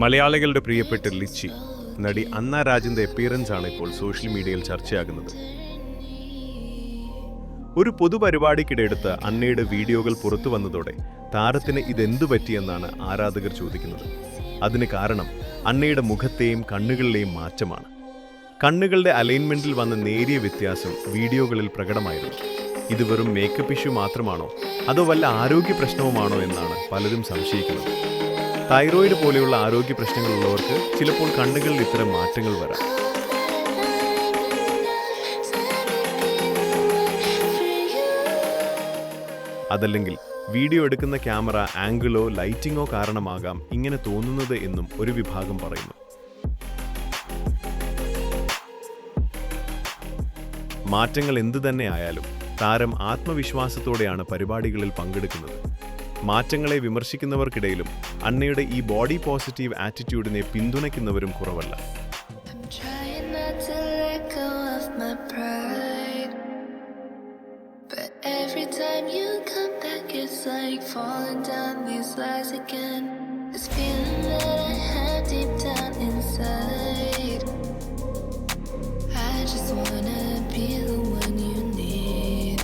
മലയാളികളുടെ പ്രിയപ്പെട്ട ലിച്ചി നടി അന്ന രാജിന്റെ അപ്പിയറൻസ് ആണ് ഇപ്പോൾ സോഷ്യൽ മീഡിയയിൽ ചർച്ചയാകുന്നത്. ഒരു പൊതുപരിപാടിക്കിടെ എടുത്ത് അന്നയുടെ വീഡിയോകൾ പുറത്തു വന്നതോടെ താരത്തിന് ഇതെന്തു പറ്റിയെന്നാണ് ആരാധകർ ചോദിക്കുന്നത്. അതിന് കാരണം അന്നയുടെ മുഖത്തെയും കണ്ണുകളിലെയും മാറ്റമാണ്. കണ്ണുകളുടെ അലൈൻമെന്റിൽ വന്ന നേരിയ വ്യത്യാസം വീഡിയോകളിൽ പ്രകടമായിരുന്നു. ഇത് വെറും മേക്കപ്പ് ഇഷ്യൂ മാത്രമാണോ അതോ വല്ല ആരോഗ്യ പ്രശ്നവുമാണോ എന്നാണ് പലരും സംശയിക്കുന്നത്. തൈറോയിഡ് പോലെയുള്ള ആരോഗ്യ പ്രശ്നങ്ങളുള്ളവർക്ക് ചിലപ്പോൾ കണ്ണുകളിൽ ഇത്തരം മാറ്റങ്ങൾ വരാം. അതല്ലെങ്കിൽ വീഡിയോ എടുക്കുന്ന ക്യാമറ ആംഗിളോ ലൈറ്റിങ്ങോ കാരണമാകാം ഇങ്ങനെ തോന്നുന്നത് എന്നും ഒരു വിഭാഗം പറയുന്നു. മാറ്റങ്ങൾ എന്തു തന്നെ ആയാലും താരം ആത്മവിശ്വാസത്തോടെയാണ് പരിപാടികളിൽ പങ്കെടുക്കുന്നത്. മാറ്റങ്ങളെ വിമർശിക്കുന്നവർക്കിടയിലും അന്നയുടെ ഈ ബോഡി പോസിറ്റീവ് ആറ്റിറ്റ്യൂഡിനെ പിന്തുണയ്ക്കുന്നവരും കുറവല്ല. It's like falling down these lies again. This feeling that I have deep down inside. I just wanna be the one you need.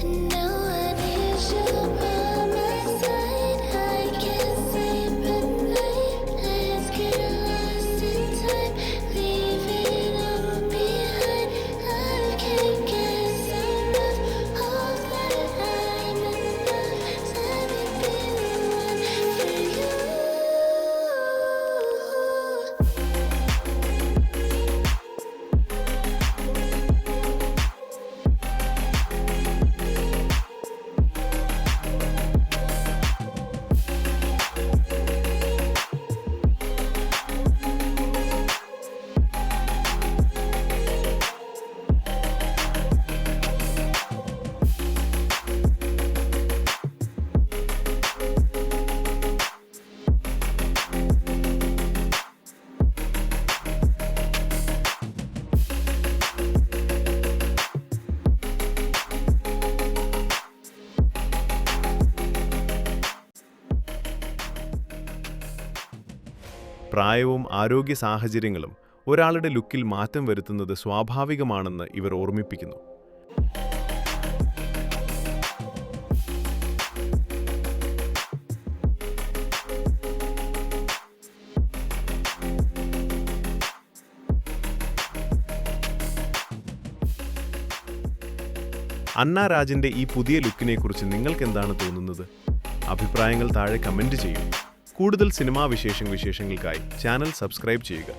And now I need you by my side. I can't sleep at night. I just get lost in time, leave it all behind. I can't get enough of that. പ്രായവും ആരോഗ്യ സാഹചര്യങ്ങളും ഒരാളുടെ ലുക്കിൽ മാറ്റം വരുത്തുന്നത് സ്വാഭാവികമാണെന്ന് ഇവർ ഓർമ്മിപ്പിക്കുന്നു. അന്ന രാജിന്റെ ഈ പുതിയ ലുക്കിനെക്കുറിച്ച് നിങ്ങൾക്ക് എന്താണ് തോന്നുന്നത്? അഭിപ്രായങ്ങൾ താഴെ കമന്റ് ചെയ്യൂ. കൂടുതൽ സിനിമാ വിശേഷങ്ങൾക്കായി ചാനൽ സബ്സ്ക്രൈബ് ചെയ്യുക.